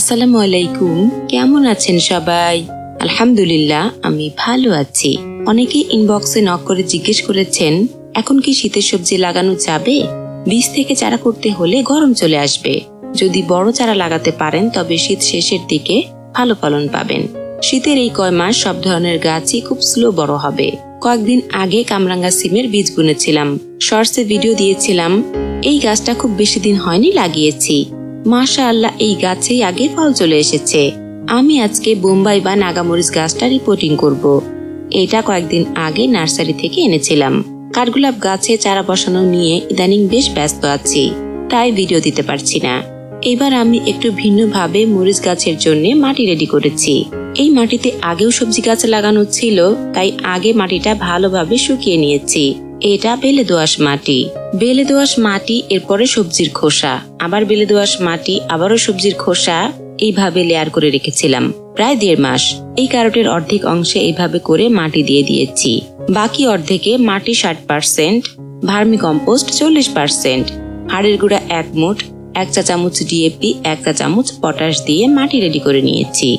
আসসালামু আলাইকুম, কেমন আছেন সবাই? আলহামদুলিল্লাহ, আমি ভালো আছি। অনেকে ইনবক্সে নক করে জিজ্ঞেস করেছেন, এখন কি শীতের সবজি লাগানো যাবে? বীজ থেকে চারা করতে হলে গরম চলে আসবে। যদি বড় চারা লাগাতে পারেন তবে শীত শেষের দিকে ভালো ফলন পাবেন। শীতের এই কয় মাস সব ধরনের গাছই খুব স্লো বড় হবে। কয়েকদিন আগে কামরাঙ্গা সিমের বীজ বুনেছিলাম, শর্টসে ভিডিও দিয়েছিলাম। এই গাছটা খুব বেশি দিন হয়নি লাগিয়েছি, মাশাআল্লাহ এই গাছেই আগে ফল চলে এসেছে। আমি আজকে বোম্বাই বা নাগামরিচ গাছটা রিপোর্টিং করব। এটা কয়েকদিন আগে নার্সারি থেকে এনেছিলাম। কাঠগোলাপ গাছে চারা বসানো নিয়ে ইদানিং বেশ ব্যস্ত আছি, তাই ভিডিও দিতে পারছি না। এবার আমি একটু ভিন্নভাবে মরিচ গাছের জন্য মাটি রেডি করেছি। এই মাটিতে আগেও সবজি গাছ লাগানো ছিল, তাই আগে মাটিটা ভালোভাবে শুকিয়ে নিয়েছি। এটা বেলে দোআঁশ মাটি। বেলে দোআঁশ মাটি, এরপরে সবজির খোসা, আবার বেলে দোআঁশ মাটি, আবারও সবজির খোসা, এইভাবে লেয়ার করে রেখেছিলাম প্রায় 1.5 মাস। এই ক্যারটের অর্ধেক অংশে এইভাবে করে মাটি দিয়ে দিয়েছি। বাকি অর্ধেকে মাটি 60%, ভার্মি কম্পোস্ট 40%, হাড়ের গুঁড়া 1 মুঠ, 1 চা চামচ ডিএপি, 1 চা চামচ পটাশ দিয়ে মাটি রেডি করে নিয়েছি।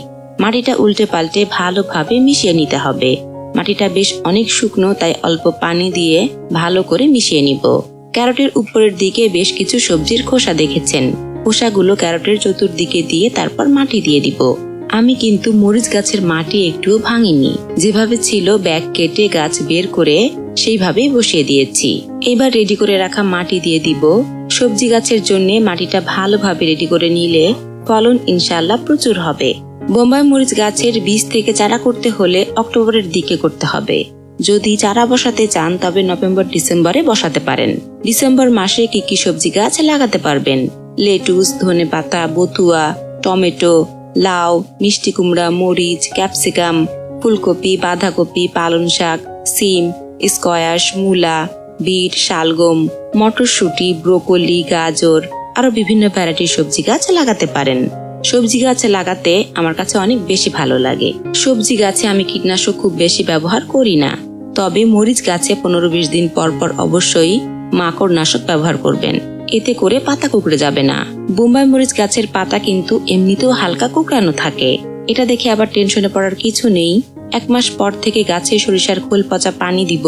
মাটিটা উল্টে পাল্টে ভালোভাবে মিশিয়ে নিতে হবে। মাটিটা বেশ অনেক শুকনো, তাই অল্প পানি দিয়ে ভালো করে মিশিয়ে নিব। ক্যারটের উপরের দিকে বেশ কিছু সবজির খোসা দেখেছেন, খোসাগুলো ক্যারটের চতুর্দিকে দিয়ে তারপর মাটি দিয়ে দিব। আমি কিন্তু মরিচ গাছের মাটি একটুও ভাঙিনি, যেভাবে ছিল ব্যাগ কেটে গাছ বের করে সেইভাবেই বসিয়ে দিয়েছি। এবার রেডি করে রাখা মাটি দিয়ে দিব। সবজি গাছের জন্য মাটিটা ভালোভাবে রেডি করে নিলে ফলন ইনশাআল্লাহ প্রচুর হবে। বোম্বাই মরিচ গাছের বীজ থেকে চারা করতে হলে অক্টোবরের দিকে করতে হবে। যদি চারা বসাতে চান তবে নভেম্বর ডিসেম্বরে বসাতে পারেন। ডিসেম্বর মাসে কি কি সবজি গাছ লাগাতে পারবেন? লেটুস, ধনেপাতা, বতুয়া, টমেটো, লাউ, মিষ্টি কুমড়া, মরিচ, ক্যাপসিকাম, ফুলকপি, বাঁধাকপি, পালং শাক, সিম, স্কোয়াশ, মূলা, বিট, শালগম, মটরশুঁটি, ব্রোকলি, গাজর, আরো বিভিন্ন ভ্যারাইটির সবজি গাছ লাগাতে পারেন। সবজি গাছ লাগাতে আমার কাছে অনেক বেশি ভালো লাগে। সবজি গাছে আমি কীটনাশক খুব বেশি ব্যবহার করি না, তবে মরিচ গাছে 15-20 দিন পর পর অবশ্যই মাকড় নাশক ব্যবহার করবেন, এতে করে পাতা কুঁকড়ে যাবে না। বোম্বাই মরিচ গাছের পাতা কিন্তু এমনিতেও হালকা কুঁকড়ানো থাকে, এটা দেখে আবার টেনশনে পড়ার কিছু নেই। 1 মাস পর থেকে গাছে সরিষার খোল পচা পানি দিব।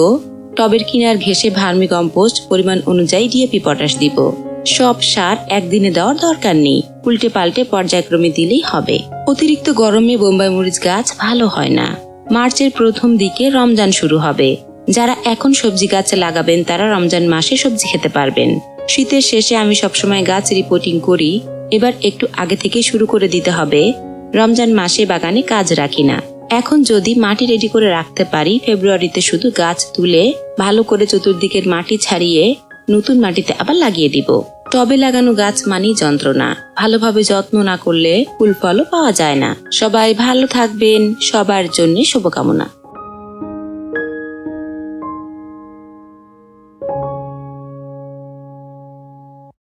টবের কিনার ঘেঁষে ভার্মি কম্পোস্ট পরিমাণ অনুযায়ী ডিএপি, পটাশ দিব। সব সার একদিনে দেওয়ার দরকার নেই, উল্টে পাল্টে পর্যায়ক্রমে দিলেই হবে। অতিরিক্ত গরমে বোম্বাই মরিচ গাছ ভালো হয় না। মার্চের প্রথম দিকে রমজান শুরু হবে। যারা এখন সবজি গাছ লাগাবেন তারা রমজান মাসে সবজি খেতে পারবেন। শীতের শেষে আমি সবসময় গাছ রিপোর্টিং করি, এবার একটু আগে থেকে শুরু করে দিতে হবে। রমজান মাসে বাগানে কাজ রাখি না। এখন যদি মাটি রেডি করে রাখতে পারি, ফেব্রুয়ারিতে শুধু গাছ তুলে ভালো করে চতুর্দিকের মাটি ছাড়িয়ে নতুন মাটিতে আবার লাগিয়ে দিব। টবে লাগানো গাছ মানেই যন্ত্রণা, ভালোভাবে যত্ন না করলে ফুল ফলও পাওয়া যায় না। সবাই ভালো থাকবেন, সবার জন্য শুভকামনা।